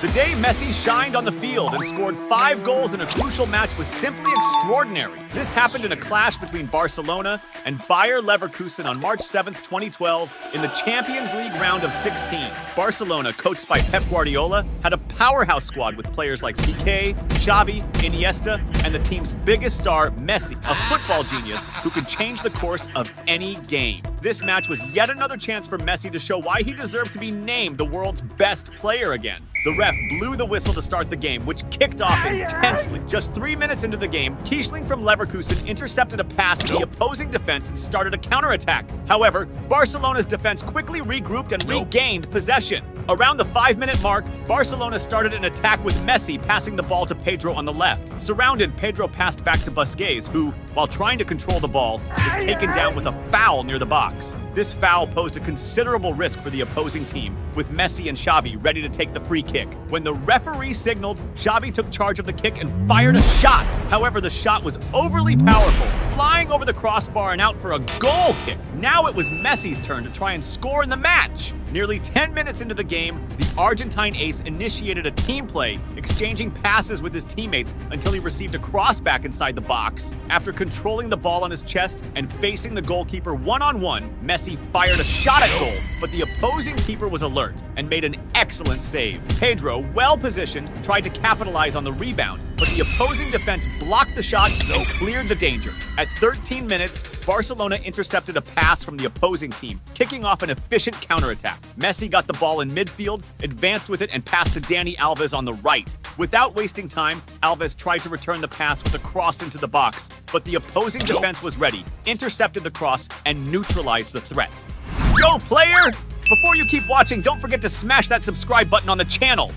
The day Messi shined on the field and scored 5 goals in a crucial match was simply extraordinary. This happened in a clash between Barcelona and Bayer Leverkusen on March 7, 2012 in the Champions League round of 16. Barcelona, coached by Pep Guardiola, had a powerhouse squad with players like Piqué, Xavi, Iniesta, and the team's biggest star, Messi, a football genius who could change the course of any game. This match was yet another chance for Messi to show why he deserved to be named the world's best player again. The ref blew the whistle to start the game, which kicked off intensely. Just 3 minutes into the game, Kiesling from Leverkusen intercepted a pass to the opposing defense and started a counterattack. However, Barcelona's defense quickly regrouped and regained possession. Around the 5-minute mark, Barcelona started an attack with Messi passing the ball to Pedro on the left. Surrounded, Pedro passed back to Busquets, who, while trying to control the ball, was taken down with a foul near the box. This foul posed a considerable risk for the opposing team, with Messi and Xavi ready to take the free kick. When the referee signaled, Xavi took charge of the kick and fired a shot. However, the shot was overly powerful, flying over the crossbar and out for a goal kick. Now it was Messi's turn to try and score in the match. Nearly 10 minutes into the game, the Argentine ace initiated a team play, exchanging passes with his teammates until he received a cross back inside the box. After controlling the ball on his chest and facing the goalkeeper one-on-one, Messi fired a shot at goal, but the opposing keeper was alert and made an excellent save. Pedro, well-positioned, tried to capitalize on the rebound, but the opposing defense blocked the shot and cleared the danger. At 13 minutes, Barcelona intercepted a pass from the opposing team, kicking off an efficient counterattack. Messi got the ball in midfield, advanced with it, and passed to Dani Alves on the right. Without wasting time, Alves tried to return the pass with a cross into the box, but the opposing defense was ready, intercepted the cross, and neutralized the threat. Go, player! Before you keep watching, don't forget to smash that subscribe button on the channel.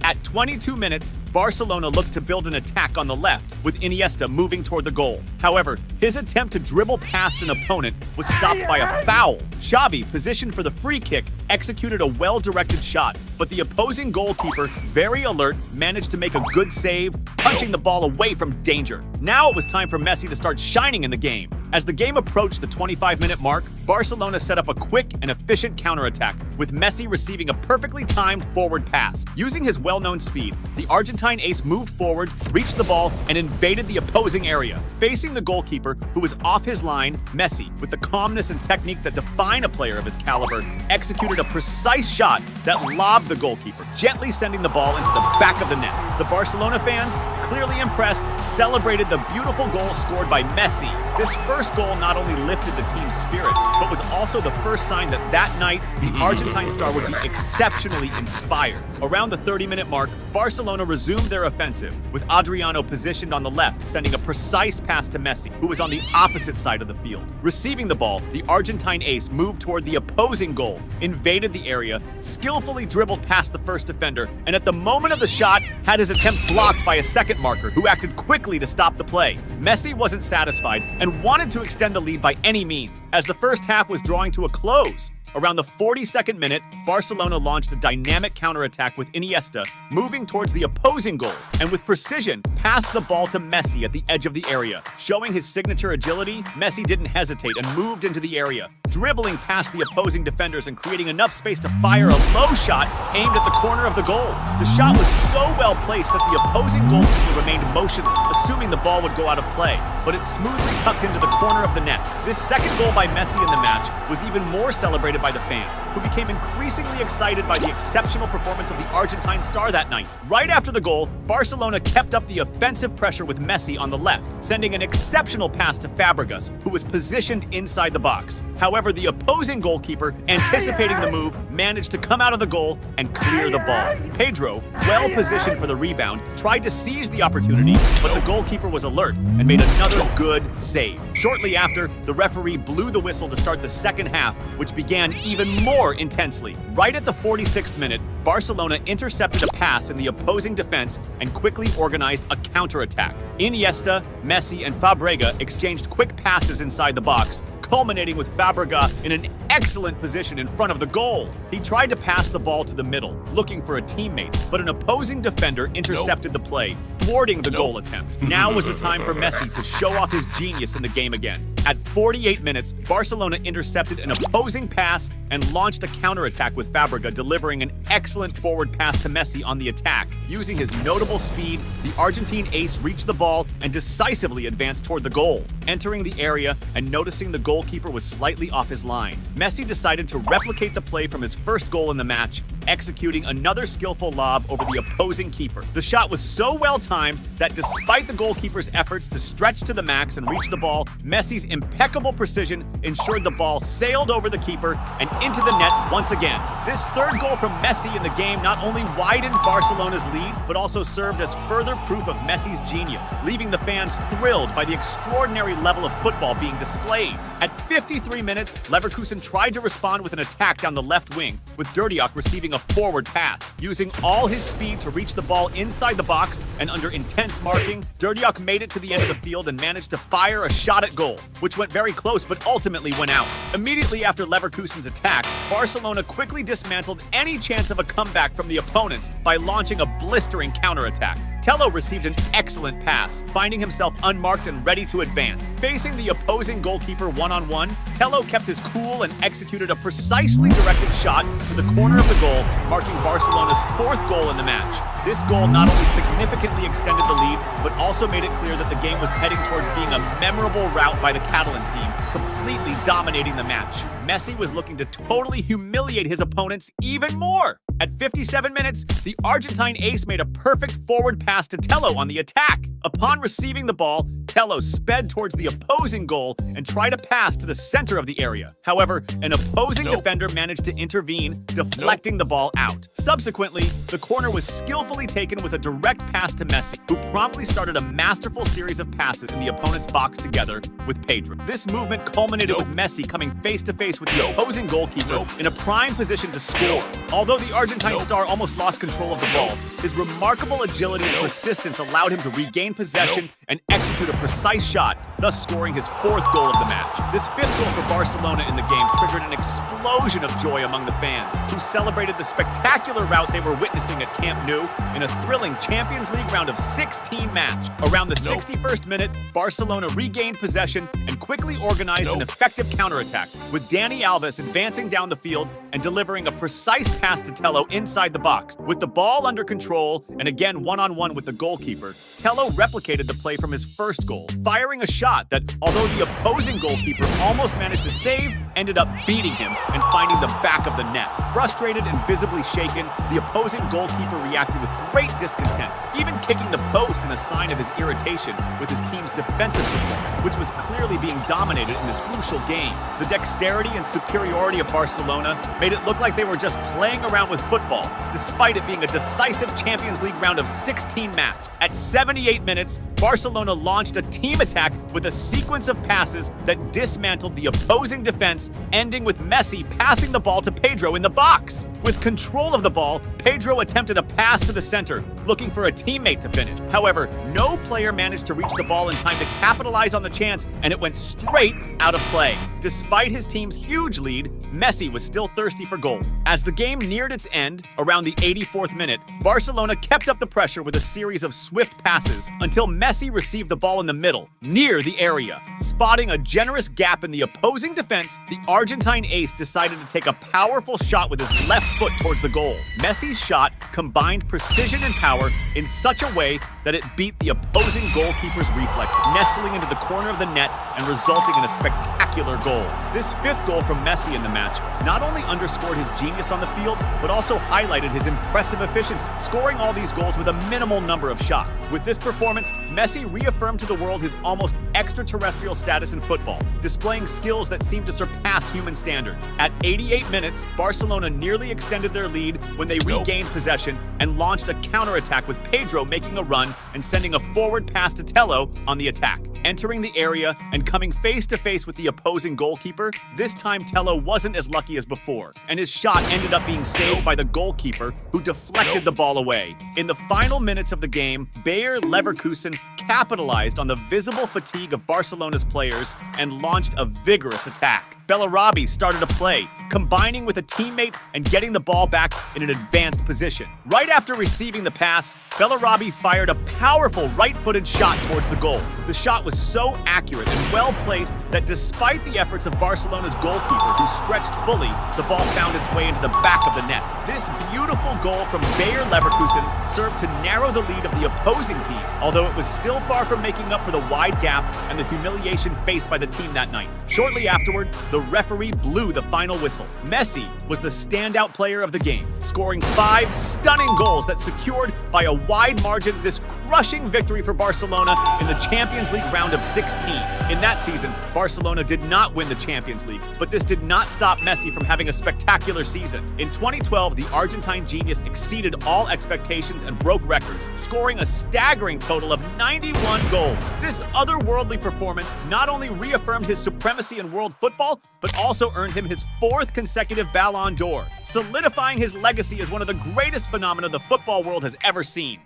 At 22 minutes, Barcelona looked to build an attack on the left, with Iniesta moving toward the goal. However, his attempt to dribble past an opponent was stopped by a foul. Xavi, positioned for the free kick, executed a well-directed shot, but the opposing goalkeeper, very alert, managed to make a good save, punching the ball away from danger. Now it was time for Messi to start shining in the game. As the game approached the 25-minute mark, Barcelona set up a quick and efficient counterattack, with Messi receiving a perfectly timed forward pass. Using his well-known speed, the Argentine ace moved forward, reached the ball, and invaded the opposing area. Facing the goalkeeper, who was off his line, Messi, with the calmness and technique that define a player of his caliber, executed a precise shot that lobbed the goalkeeper, gently sending the ball into the back of the net. The Barcelona fans, clearly impressed, celebrated the beautiful goal scored by Messi. This first goal not only lifted the team's spirits, but was also the first sign that night, the Argentine star would be exceptionally inspired. Around the 30-minute mark, Barcelona resumed their offensive, with Adriano positioned on the left, sending a precise pass to Messi, who was on the opposite side of the field. Receiving the ball, the Argentine ace moved toward the opposing goal, invaded the area, skillfully dribbled past the first defender, and at the moment of the shot, had his attempt blocked by a second marker, who acted quickly to stop the play. Messi wasn't satisfied and wanted to extend the lead by any means, as the first half was drawing to a close. Around the 42nd minute, Barcelona launched a dynamic counterattack with Iniesta, moving towards the opposing goal, and with precision, passed the ball to Messi at the edge of the area. Showing his signature agility, Messi didn't hesitate and moved into the area, dribbling past the opposing defenders and creating enough space to fire a low shot aimed at the corner of the goal. The shot was so well placed that the opposing goalkeeper remained motionless, assuming the ball would go out of play, but it smoothly tucked into the corner of the net. This second goal by Messi in the match was even more celebrated by the fans, who became increasingly excited by the exceptional performance of the Argentine star that night. Right after the goal, Barcelona kept up the offensive pressure with Messi on the left, sending an exceptional pass to Fabregas, who was positioned inside the box. However, the opposing goalkeeper, anticipating the move, managed to come out of the goal and clear the ball. Pedro, well positioned for the rebound, tried to seize the opportunity, but the goalkeeper was alert and made another good save. Shortly after, the referee blew the whistle to start the second half, which began even more intensely. Right at the 46th minute, Barcelona intercepted a pass in the opposing defense and quickly organized a counterattack. Iniesta, Messi, and Fabregas exchanged quick passes inside the box, culminating with Fabregas in an excellent position in front of the goal. He tried to pass the ball to the middle, looking for a teammate, but an opposing defender intercepted the play, thwarting the goal attempt. Now was the time for Messi to show off his genius in the game again. At 48 minutes, Barcelona intercepted an opposing pass and launched a counterattack with Fabregas delivering an excellent forward pass to Messi on the attack. Using his notable speed, the Argentine ace reached the ball and decisively advanced toward the goal. Entering the area and noticing the goalkeeper was slightly off his line, Messi decided to replicate the play from his first goal in the match, executing another skillful lob over the opposing keeper. The shot was so well timed that despite the goalkeeper's efforts to stretch to the max and reach the ball, Messi's impeccable precision ensured the ball sailed over the keeper and into the net once again. This third goal from Messi in the game not only widened Barcelona's lead, but also served as further proof of Messi's genius, leaving the fans thrilled by the extraordinary level of football being displayed. At 53 minutes, Leverkusen tried to respond with an attack down the left wing, with Dirdiak receiving a forward pass. Using all his speed to reach the ball inside the box and under intense marking, Dirdiak made it to the end of the field and managed to fire a shot at goal, which went very close but ultimately went out. Immediately after Leverkusen's attack, Barcelona quickly dismantled any chance of a comeback from the opponents by launching a blistering counterattack. Tello received an excellent pass, finding himself unmarked and ready to advance. Facing the opposing goalkeeper one-on-one, Tello kept his cool and executed a precisely directed shot to the corner of the goal, marking Barcelona's fourth goal in the match. This goal not only significantly extended the lead, but also made it clear that the game was heading towards being a memorable rout by the Catalan team, completely dominating the match. Messi was looking to totally humiliate his opponents even more. At 57 minutes, the Argentine ace made a perfect forward pass to Tello on the attack. Upon receiving the ball, Tello sped towards the opposing goal and tried a pass to the center of the area. However, an opposing defender managed to intervene, deflecting the ball out. Subsequently, the corner was skillfully taken with a direct pass to Messi, who promptly started a masterful series of passes in the opponent's box together with Pedro. This movement culminated with Messi coming face-to-face with the opposing goalkeeper in a prime position to score. Although the Argentine star almost lost control of the ball, his remarkable agility and persistence allowed him to regain possession and execute a precise shot, thus scoring his fourth goal of the match. This fifth goal for Barcelona in the game triggered an explosion of joy among the fans, who celebrated the spectacular rout they were witnessing at Camp Nou in a thrilling Champions League round of 16 match. Around the 61st minute, Barcelona regained possession and quickly organized an effective counterattack, with Dani Alves advancing down the field and delivering a precise pass to Tello inside the box. With the ball under control and again one-on-one with the goalkeeper, Tello replicated the play from his first goal, firing a shot that, although the opposing goalkeeper almost managed to save, ended up beating him and finding the back of the net. Frustrated and visibly shaken, the opposing goalkeeper reacted with great discontent, even kicking the post in a sign of his irritation with his team's defensive performance, which was clearly being dominated in this crucial game. The dexterity and superiority of Barcelona made it look like they were just playing around with football, despite it being a decisive Champions League round of 16 match. At 78 minutes, Barcelona launched a team attack with a sequence of passes that dismantled the opposing defense, ending with Messi passing the ball to Pedro in the box. With control of the ball, Pedro attempted a pass to the center, looking for a teammate to finish. However, no player managed to reach the ball in time to capitalize on the chance, and it went straight out of play. Despite his team's huge lead, Messi was still thirsty for goal. As the game neared its end, around the 84th minute, Barcelona kept up the pressure with a series of swift passes until Messi received the ball in the middle, near the area. Spotting a generous gap in the opposing defense, the Argentine ace decided to take a powerful shot with his left foot towards the goal. Messi's shot combined precision and power in such a way that it beat the opposing goalkeeper's reflex, nestling into the corner of the net and resulting in a spectacular goal. This fifth goal from Messi in the match not only underscored his genius on the field, but also highlighted his impressive efficiency, scoring all these goals with a minimal number of shots. With this performance, Messi reaffirmed to the world his almost extraterrestrial status in football, displaying skills that seem to surpass human standards. At 88 minutes, Barcelona nearly extended their lead when they regained possession and launched a counterattack with Pedro making a run and sending a forward pass to Tello on the attack. Entering the area and coming face-to-face with the opposing goalkeeper, this time Tello wasn't as lucky as before, and his shot ended up being saved by the goalkeeper, who deflected the ball away. In the final minutes of the game, Bayer Leverkusen capitalized on the visible fatigue of Barcelona's players and launched a vigorous attack. Bellarabi started a play, combining with a teammate and getting the ball back in an advanced position. Right after receiving the pass, Bellarabi fired a powerful right-footed shot towards the goal. The shot was so accurate and well-placed that despite the efforts of Barcelona's goalkeeper, who stretched fully, the ball found its way into the back of the net. This beautiful goal from Bayer Leverkusen served to narrow the lead of the opposing team, although it was still far from making up for the wide gap and the humiliation faced by the team that night. Shortly afterward, the referee blew the final whistle. Messi was the standout player of the game, scoring 5 stunning goals that secured by a wide margin this crushing victory for Barcelona in the Champions League round of 16. In that season, Barcelona did not win the Champions League, but this did not stop Messi from having a spectacular season. In 2012, the Argentine genius exceeded all expectations and broke records, scoring a staggering total of 91 goals. This otherworldly performance not only reaffirmed his supremacy in world football, but also earned him his 4th consecutive Ballon d'Or, solidifying his legacy as one of the greatest phenomena the football world has ever seen.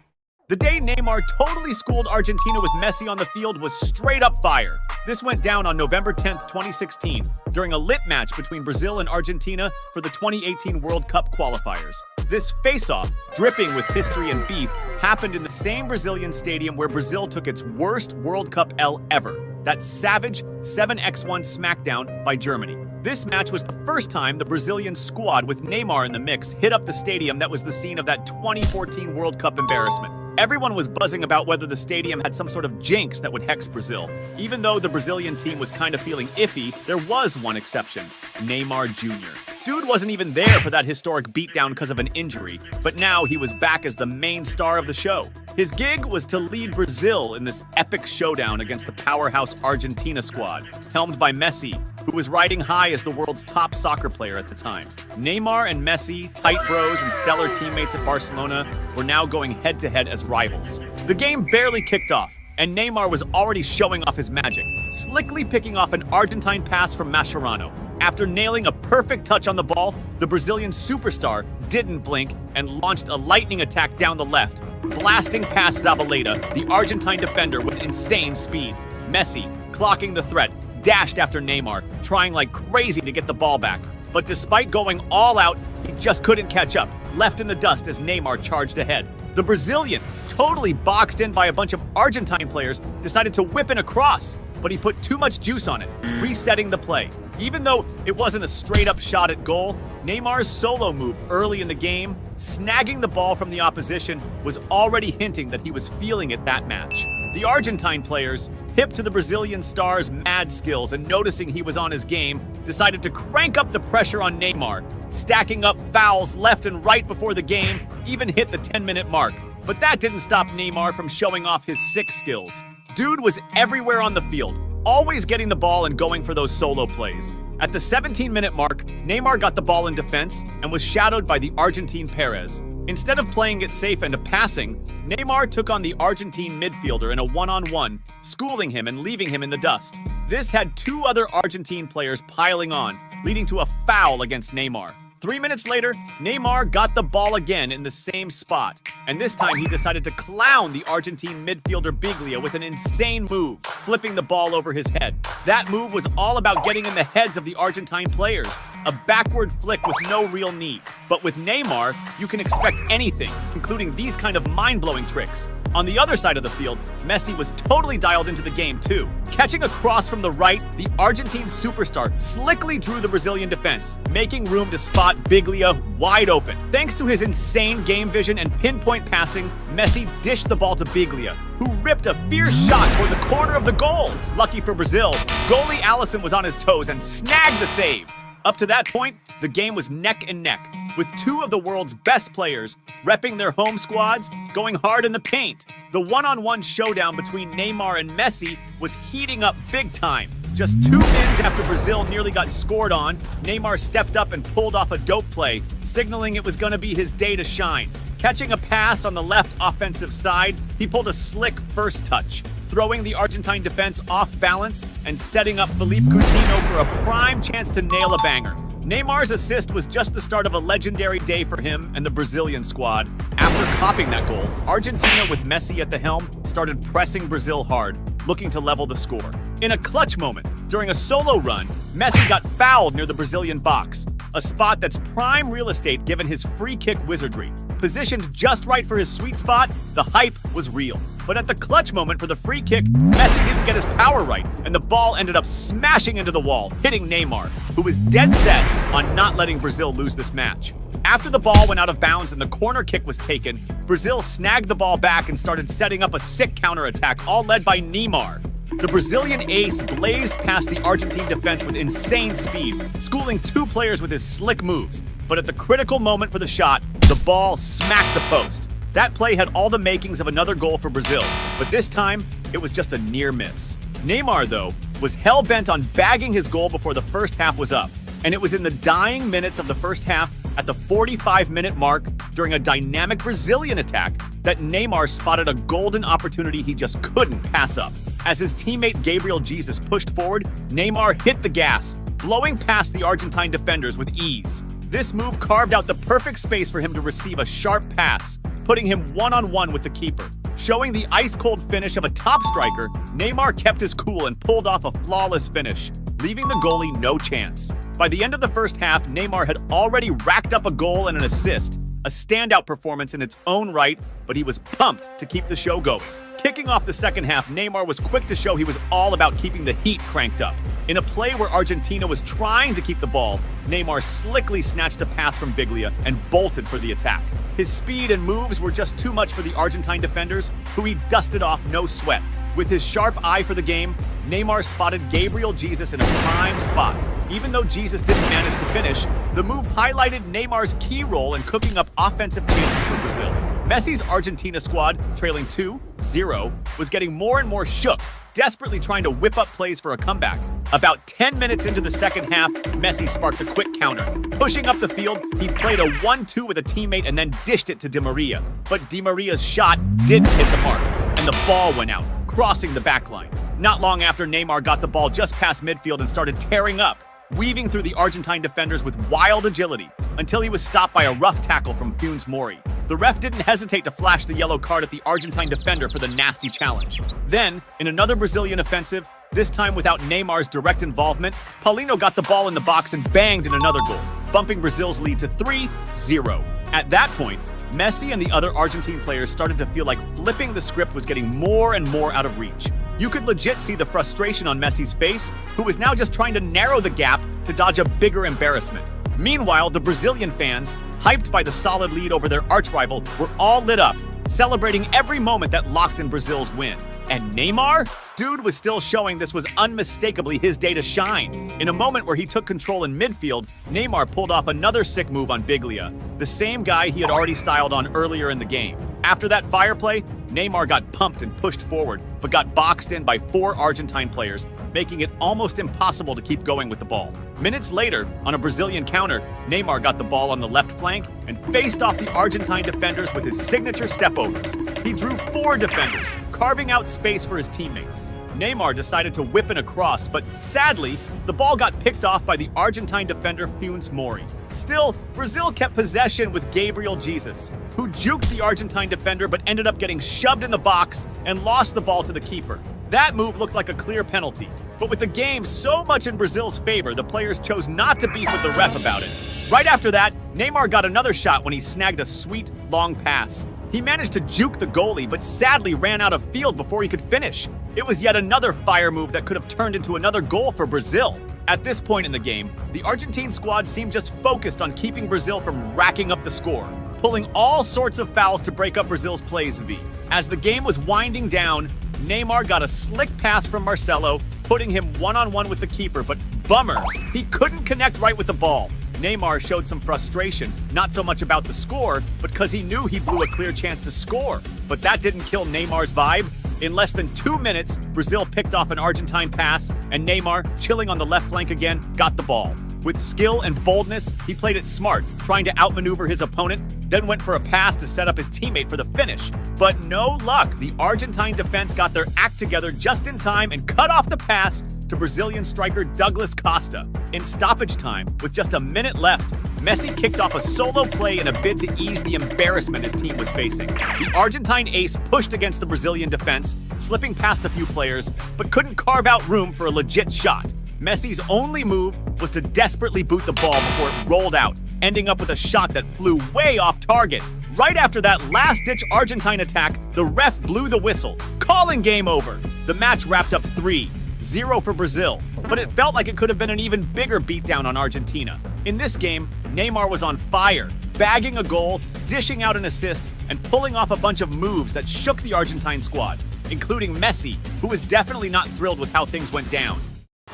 The day Neymar totally schooled Argentina with Messi on the field was straight up fire. This went down on November 10th, 2016, during a lit match between Brazil and Argentina for the 2018 World Cup qualifiers. This face-off, dripping with history and beef, happened in the same Brazilian stadium where Brazil took its worst World Cup L ever, that savage 7-1 smackdown by Germany. This match was the first time the Brazilian squad with Neymar in the mix hit up the stadium that was the scene of that 2014 World Cup embarrassment. Everyone was buzzing about whether the stadium had some sort of jinx that would hex Brazil. Even though the Brazilian team was kind of feeling iffy, there was one exception: Neymar Jr. Dude wasn't even there for that historic beatdown because of an injury, but now he was back as the main star of the show. His gig was to lead Brazil in this epic showdown against the powerhouse Argentina squad, helmed by Messi, who was riding high as the world's top soccer player at the time. Neymar and Messi, tight bros and stellar teammates at Barcelona, were now going head-to-head as rivals. The game barely kicked off, and Neymar was already showing off his magic, slickly picking off an Argentine pass from Mascherano. After nailing a perfect touch on the ball, the Brazilian superstar didn't blink and launched a lightning attack down the left, blasting past Zabaleta, the Argentine defender, with insane speed. Messi, clocking the threat, dashed after Neymar, trying like crazy to get the ball back. But despite going all out, he just couldn't catch up, left in the dust as Neymar charged ahead. The Brazilian, totally boxed in by a bunch of Argentine players, decided to whip in a cross, but he put too much juice on it, resetting the play. Even though it wasn't a straight-up shot at goal, Neymar's solo move early in the game, snagging the ball from the opposition, was already hinting that he was feeling it that match. The Argentine players, hip to the Brazilian star's mad skills and noticing he was on his game, decided to crank up the pressure on Neymar, stacking up fouls left and right before the game even hit the 10-minute mark. But that didn't stop Neymar from showing off his sick skills. Dude was everywhere on the field, always getting the ball and going for those solo plays. At the 17-minute mark, Neymar got the ball in defense and was shadowed by the Argentine Perez. Instead of playing it safe and passing, Neymar took on the Argentine midfielder in a one-on-one, schooling him and leaving him in the dust. This had 2 other Argentine players piling on, leading to a foul against Neymar. 3 minutes later, Neymar got the ball again in the same spot, and this time he decided to clown the Argentine midfielder Biglia with an insane move, flipping the ball over his head. That move was all about getting in the heads of the Argentine players, a backward flick with no real need. But with Neymar, you can expect anything, including these kind of mind-blowing tricks. On the other side of the field, Messi was totally dialed into the game too. Catching a cross from the right, the Argentine superstar slickly drew the Brazilian defense, making room to spot Biglia wide open. Thanks to his insane game vision and pinpoint passing, Messi dished the ball to Biglia, who ripped a fierce shot toward the corner of the goal. Lucky for Brazil, goalie Alisson was on his toes and snagged the save. Up to that point, the game was neck and neck, with 2 of the world's best players repping their home squads, going hard in the paint. The one-on-one showdown between Neymar and Messi was heating up big time. Just 2 minutes after Brazil nearly got scored on, Neymar stepped up and pulled off a dope play, signaling it was going to be his day to shine. Catching a pass on the left offensive side, he pulled a slick first touch, throwing the Argentine defense off balance and setting up Philippe Coutinho for a prime chance to nail a banger. Neymar's assist was just the start of a legendary day for him and the Brazilian squad. After copying that goal, Argentina with Messi at the helm started pressing Brazil hard, looking to level the score. In a clutch moment, during a solo run, Messi got fouled near the Brazilian box, a spot that's prime real estate given his free kick wizardry. Positioned just right for his sweet spot, the hype was real. But at the clutch moment for the free kick, Messi didn't get his power right, and the ball ended up smashing into the wall, hitting Neymar, who was dead set on not letting Brazil lose this match. After the ball went out of bounds and the corner kick was taken, Brazil snagged the ball back and started setting up a sick counterattack, all led by Neymar. The Brazilian ace blazed past the Argentine defense with insane speed, schooling two players with his slick moves. But at the critical moment for the shot, the ball smacked the post. That play had all the makings of another goal for Brazil, but this time, it was just a near miss. Neymar, though, was hell-bent on bagging his goal before the first half was up. And it was in the dying minutes of the first half, at the 45-minute mark, during a dynamic Brazilian attack, that Neymar spotted a golden opportunity he just couldn't pass up. As his teammate Gabriel Jesus pushed forward, Neymar hit the gas, blowing past the Argentine defenders with ease. This move carved out the perfect space for him to receive a sharp pass, putting him one-on-one with the keeper. Showing the ice-cold finish of a top striker, Neymar kept his cool and pulled off a flawless finish, leaving the goalie no chance. By the end of the first half, Neymar had already racked up a goal and an assist, a standout performance in its own right, but he was pumped to keep the show going. Kicking off the second half, Neymar was quick to show he was all about keeping the heat cranked up. In a play where Argentina was trying to keep the ball, Neymar slickly snatched a pass from Biglia and bolted for the attack. His speed and moves were just too much for the Argentine defenders, who he dusted off no sweat. With his sharp eye for the game, Neymar spotted Gabriel Jesus in a prime spot. Even though Jesus didn't manage to finish, the move highlighted Neymar's key role in cooking up offensive chances for Brazil. Messi's Argentina squad, trailing 2-0, was getting more and more shook, desperately trying to whip up plays for a comeback. About 10 minutes into the second half, Messi sparked a quick counter. Pushing up the field, he played a 1-2 with a teammate and then dished it to Di Maria. But Di Maria's shot didn't hit the mark, and the ball went out, crossing the backline. Not long after, Neymar got the ball just past midfield and started tearing up, weaving through the Argentine defenders with wild agility, until he was stopped by a rough tackle from Funes Mori. The ref didn't hesitate to flash the yellow card at the Argentine defender for the nasty challenge. Then, in another Brazilian offensive, this time without Neymar's direct involvement, Paulinho got the ball in the box and banged in another goal, bumping Brazil's lead to 3-0. At that point, Messi and the other Argentine players started to feel like flipping the script was getting more and more out of reach. You could legit see the frustration on Messi's face, who was now just trying to narrow the gap to dodge a bigger embarrassment. Meanwhile, the Brazilian fans, hyped by the solid lead over their arch-rival, were all lit up, celebrating every moment that locked in Brazil's win. And Neymar? Dude was still showing this was unmistakably his day to shine. In a moment where he took control in midfield, Neymar pulled off another sick move on Biglia, the same guy he had already styled on earlier in the game. After that fire play, Neymar got pumped and pushed forward, but got boxed in by 4 Argentine players, making it almost impossible to keep going with the ball. Minutes later, on a Brazilian counter, Neymar got the ball on the left flank and faced off the Argentine defenders with his signature step-overs. He drew 4 defenders, carving out space for his teammates. Neymar decided to whip in a cross, but sadly, the ball got picked off by the Argentine defender Funes Mori. Still, Brazil kept possession with Gabriel Jesus, who juked the Argentine defender but ended up getting shoved in the box and lost the ball to the keeper. That move looked like a clear penalty, but with the game so much in Brazil's favor, the players chose not to beef with the ref about it. Right after that, Neymar got another shot when he snagged a sweet, long pass. He managed to juke the goalie, but sadly ran out of field before he could finish. It was yet another fire move that could have turned into another goal for Brazil. At this point in the game, the Argentine squad seemed just focused on keeping Brazil from racking up the score, pulling all sorts of fouls to break up Brazil's plays V. As the game was winding down, Neymar got a slick pass from Marcelo, putting him one-on-one with the keeper, but bummer, he couldn't connect right with the ball. Neymar showed some frustration, not so much about the score, but because he knew he blew a clear chance to score. But that didn't kill Neymar's vibe. In less than 2 minutes, Brazil picked off an Argentine pass, and Neymar, chilling on the left flank again, got the ball. With skill and boldness, he played it smart, trying to outmaneuver his opponent, then went for a pass to set up his teammate for the finish. But no luck, the Argentine defense got their act together just in time and cut off the pass to Brazilian striker Douglas Costa. In stoppage time, with just a minute left, Messi kicked off a solo play in a bid to ease the embarrassment his team was facing. The Argentine ace pushed against the Brazilian defense, slipping past a few players, but couldn't carve out room for a legit shot. Messi's only move was to desperately boot the ball before it rolled out, ending up with a shot that flew way off target. Right after that last-ditch Argentine attack, the ref blew the whistle, calling game over. The match wrapped up 3-0 for Brazil, but it felt like it could have been an even bigger beatdown on Argentina. In this game, Neymar was on fire, bagging a goal, dishing out an assist, and pulling off a bunch of moves that shook the Argentine squad, including Messi, who was definitely not thrilled with how things went down.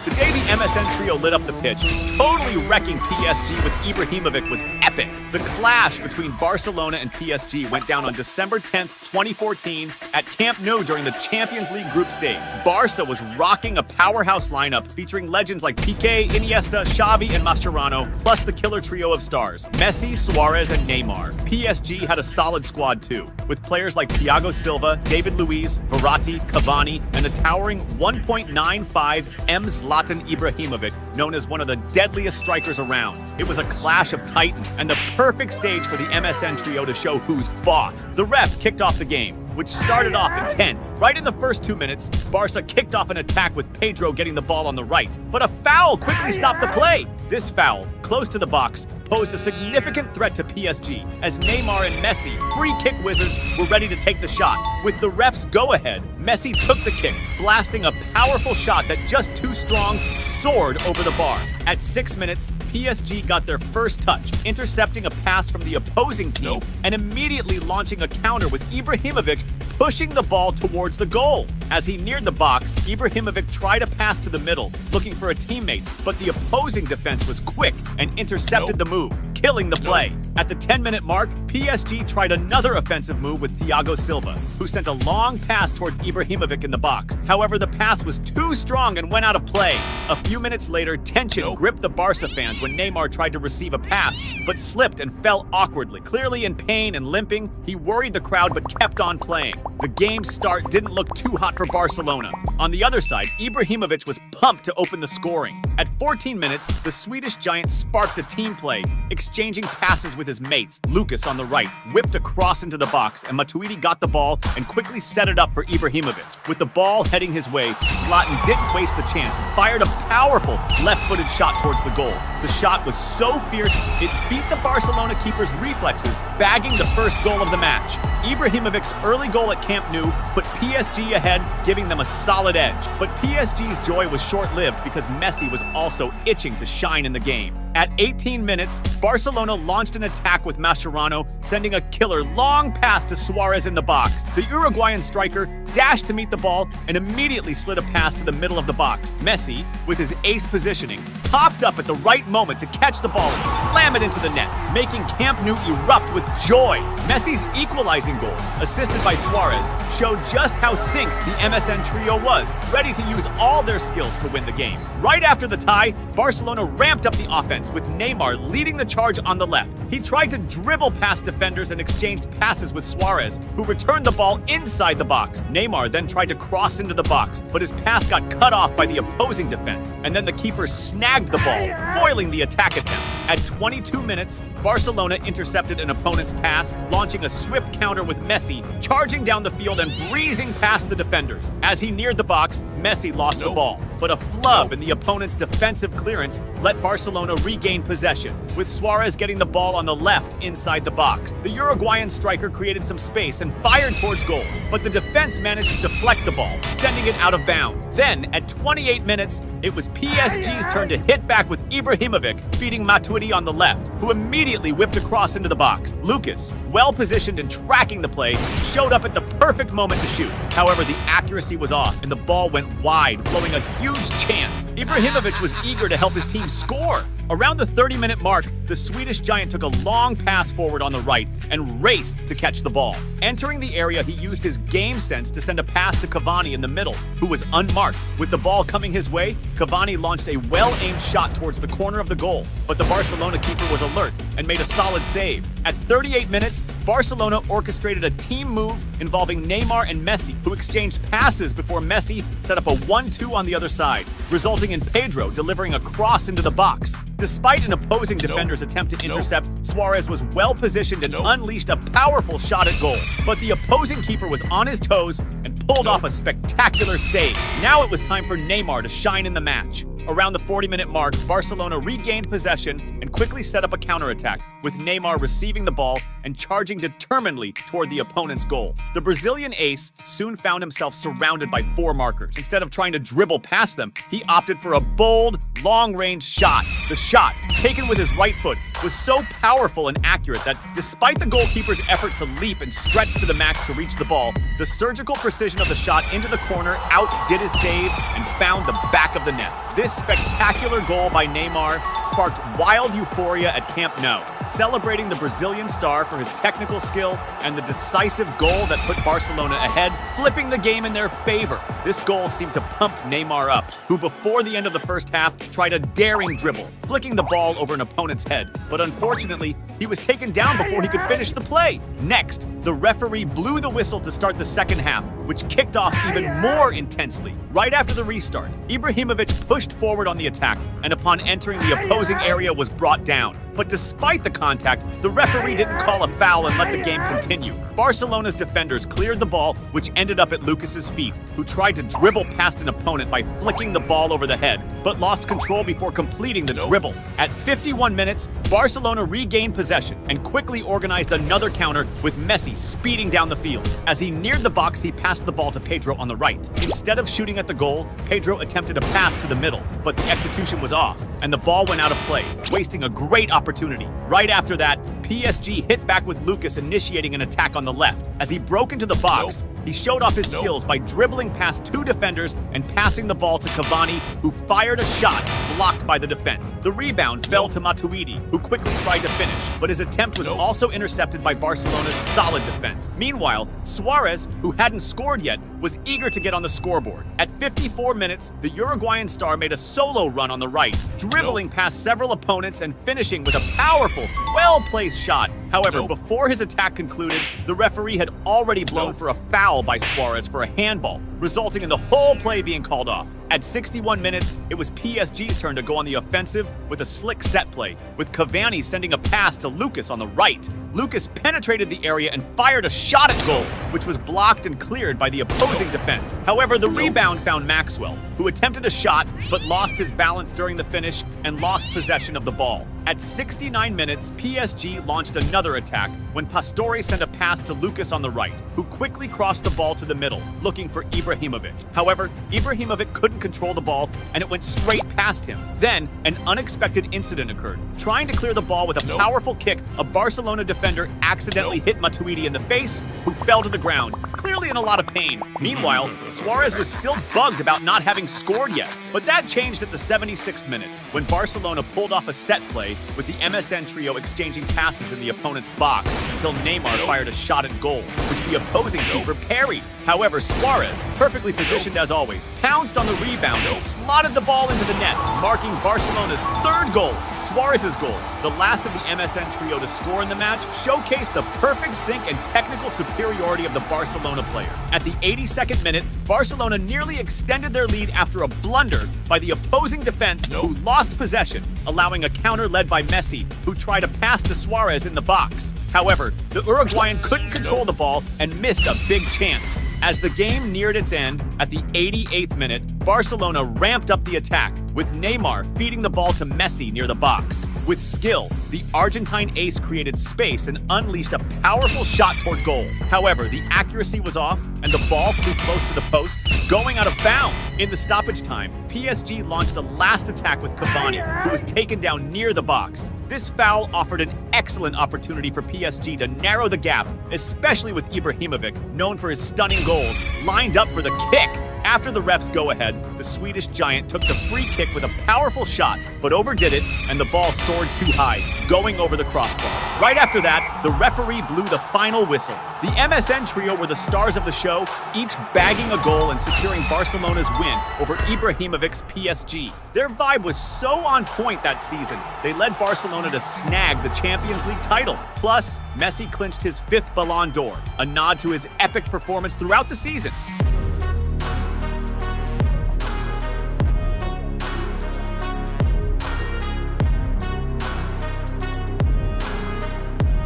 The day the MSN trio lit up the pitch, totally wrecking PSG with Ibrahimovic was epic. The clash between Barcelona and PSG went down on December 10th, 2014 at Camp Nou during the Champions League group stage. Barca was rocking a powerhouse lineup featuring legends like Piqué, Iniesta, Xavi, and Mascherano, plus the killer trio of stars, Messi, Suarez, and Neymar. PSG had a solid squad too, with players like Thiago Silva, David Luiz, Verratti, Cavani, and the towering 1.95 M Zlatan Ibrahimovic, known as one of the deadliest strikers around. It was a clash of titans and the perfect stage for the MSN trio to show who's boss. The ref kicked off the game, which started off intense. Right in the first 2 minutes, Barca kicked off an attack with Pedro getting the ball on the right, but a foul quickly stopped the play. This foul, close to the box, posed a significant threat to PSG, as Neymar and Messi, free-kick wizards, were ready to take the shot. With the ref's go-ahead, Messi took the kick, blasting a powerful shot that just too strong soared over the bar. At 6 minutes, PSG got their first touch, intercepting a pass from the opposing team and immediately launching a counter with Ibrahimovic pushing the ball towards the goal. As he neared the box, Ibrahimovic tried a pass to the middle, looking for a teammate, but the opposing defense was quick and intercepted the move, killing the play. At the 10-minute mark, PSG tried another offensive move with Thiago Silva, who sent a long pass towards Ibrahimovic in the box. However, the pass was too strong and went out of play. A few minutes later, tension gripped the Barca fans when Neymar tried to receive a pass, but slipped and fell awkwardly. Clearly in pain and limping, he worried the crowd but kept on playing. The game's start didn't look too hot for Barcelona. On the other side, Ibrahimovic was pumped to open the scoring. At 14 minutes, the Swedish giant sparked a team play, exchanging passes with his mates. Lucas on the right whipped across into the box, and Matuidi got the ball and quickly set it up for Ibrahimovic. With the ball heading his way, Zlatan didn't waste the chance and fired a powerful left-footed shot towards the goal. The shot was so fierce, it beat the Barcelona keeper's reflexes, bagging the first goal of the match. Ibrahimovic's early goal at Camp Nou put PSG ahead, giving them a solid edge. But PSG's joy was short-lived because Messi was also itching to shine in the game. At 18 minutes, Barcelona launched an attack with Mascherano, sending a killer long pass to Suarez in the box. The Uruguayan striker dashed to meet the ball and immediately slid a pass to the middle of the box. Messi, with his ace positioning, popped up at the right moment to catch the ball and slam it into the net, making Camp Nou erupt with joy. Messi's equalizing goal, assisted by Suarez, showed just how synced the MSN trio was, ready to use all their skills to win the game. Right after the tie, Barcelona ramped up the offense, with Neymar leading the charge on the left. He tried to dribble past defenders and exchanged passes with Suarez, who returned the ball inside the box. Neymar then tried to cross into the box, but his pass got cut off by the opposing defense, and then the keeper snagged the ball, foiling the attack attempt. At 22 minutes, Barcelona intercepted an opponent's pass, launching a swift counter with Messi, charging down the field and breezing past the defenders. As he neared the box, Messi lost the ball, but a flub in the opponent's defensive clearance let Barcelona regain possession, with Suarez getting the ball on the left inside the box. The Uruguayan striker created some space and fired towards goal, but the defense managed to deflect the ball, sending it out of bounds. Then, at 28 minutes, it was PSG's turn to hit back with Ibrahimovic, feeding Matuidi on the left, who immediately whipped across into the box. Lucas, well-positioned and tracking the play, showed up at the perfect moment to shoot. However, the accuracy was off and the ball went wide, blowing a huge chance. Ibrahimovic was eager to help his team score. Around the 30-minute mark, the Swedish giant took a long pass forward on the right and raced to catch the ball. Entering the area, he used his game sense to send a pass to Cavani in the middle, who was unmarked. With the ball coming his way, Cavani launched a well-aimed shot towards the corner of the goal, but the Barcelona keeper was alert and made a solid save. At 38 minutes, Barcelona orchestrated a team move involving Neymar and Messi, who exchanged passes before Messi set up a 1-2 on the other side, resulting in Pedro delivering a cross into the box. Despite an opposing defender's attempt to intercept, Suarez was well-positioned and unleashed a powerful shot at goal. But the opposing keeper was on his toes and pulled off a spectacular save. Now it was time for Neymar to shine in the match. Around the 40-minute mark, Barcelona regained possession and quickly set up a counterattack, with Neymar receiving the ball and charging determinedly toward the opponent's goal. The Brazilian ace soon found himself surrounded by 4 markers. Instead of trying to dribble past them, he opted for a bold, long-range shot. The shot, taken with his right foot, was so powerful and accurate that despite the goalkeeper's effort to leap and stretch to the max to reach the ball, the surgical precision of the shot into the corner outdid his save and found the back of the net. This spectacular goal by Neymar sparked wild euphoria at Camp Nou, celebrating the Brazilian star for his technical skill and the decisive goal that put Barcelona ahead, flipping the game in their favor. This goal seemed to pump Neymar up, who before the end of the first half tried a daring dribble, flicking the ball over an opponent's head. But unfortunately, he was taken down before he could finish the play. Next, the referee blew the whistle to start the second half, which kicked off even more intensely. Right after the restart, Ibrahimovic pushed forward on the attack, and upon entering the opposing area was brought down. But despite the contact, the referee didn't call a foul and let the game continue. Barcelona's defenders cleared the ball, which ended up at Lucas's feet, who tried to dribble past an opponent by flicking the ball over the head, but lost control before completing the dribble. At 51 minutes, Barcelona regained possession and quickly organized another counter with Messi speeding down the field. As he neared the box, he passed the ball to Pedro on the right. Instead of shooting at the goal, Pedro attempted a pass to the middle, but the execution was off, and the ball went out of play, wasting a great opportunity. Right after that, PSG hit back with Lucas initiating an attack on the left. As he broke into the box, he showed off his skills by dribbling past 2 defenders and passing the ball to Cavani, who fired a shot blocked by the defense. The rebound fell to Matuidi, who quickly tried to finish, but his attempt was also intercepted by Barcelona's solid defense. Meanwhile, Suarez, who hadn't scored yet, was eager to get on the scoreboard. At 54 minutes, the Uruguayan star made a solo run on the right, dribbling past several opponents and finishing with a powerful, well-placed shot. However, before his attack concluded, the referee had already blown for a foul by Suarez for a handball, resulting in the whole play being called off. At 61 minutes, it was PSG's turn to go on the offensive with a slick set play, with Cavani sending a pass to Lucas on the right. Lucas penetrated the area and fired a shot at goal, which was blocked and cleared by the opposing defense. However, the rebound found Maxwell, who attempted a shot but lost his balance during the finish and lost possession of the ball. At 69 minutes, PSG launched another attack when Pastore sent a pass to Lucas on the right, who quickly crossed the ball to the middle, looking for Ibrahimovic. However, Ibrahimovic couldn't control the ball and it went straight past him. Then, an unexpected incident occurred. Trying to clear the ball with a powerful kick, a Barcelona defender accidentally hit Matuidi in the face, who fell to the ground, clearly in a lot of pain. Meanwhile, Suarez was still bugged about not having scored yet, but that changed at the 76th minute, when Barcelona pulled off a set play with the MSN trio exchanging passes in the opponent's box until Neymar fired a shot at goal, which the opposing keeper parried. However, Suarez, perfectly positioned as always, pounced on the rebound and slotted the ball into the net, marking Barcelona's 3rd goal. Suarez's goal, the last of the MSN trio to score in the match, showcased the perfect sync and technical superiority of the Barcelona player. At the 82nd minute, Barcelona nearly extended their lead after a blunder by the opposing defense, who lost possession, allowing a counter led by Messi, who tried a pass to Suarez in the box. However, the Uruguayan couldn't control the ball and missed a big chance. As the game neared its end, at the 88th minute, Barcelona ramped up the attack, with Neymar feeding the ball to Messi near the box. With skill, the Argentine ace created space and unleashed a powerful shot toward goal. However, the accuracy was off, and the ball flew close to the post, going out of bounds. In the stoppage time, PSG launched a last attack with Cavani, who was taken down near the box. This foul offered an excellent opportunity for PSG to narrow the gap, especially with Ibrahimovic, known for his stunning goals, lined up for the kick. After the ref's go-ahead, the Swedish giant took the free kick with a powerful shot, but overdid it, and the ball soared too high, going over the crossbar. Right after that, the referee blew the final whistle. The MSN trio were the stars of the show, each bagging a goal and securing Barcelona's win over Ibrahimovic's PSG. Their vibe was so on point that season, they led Barcelona to snag the Champions League title. Plus, Messi clinched his 5th Ballon d'Or, a nod to his epic performance throughout the season.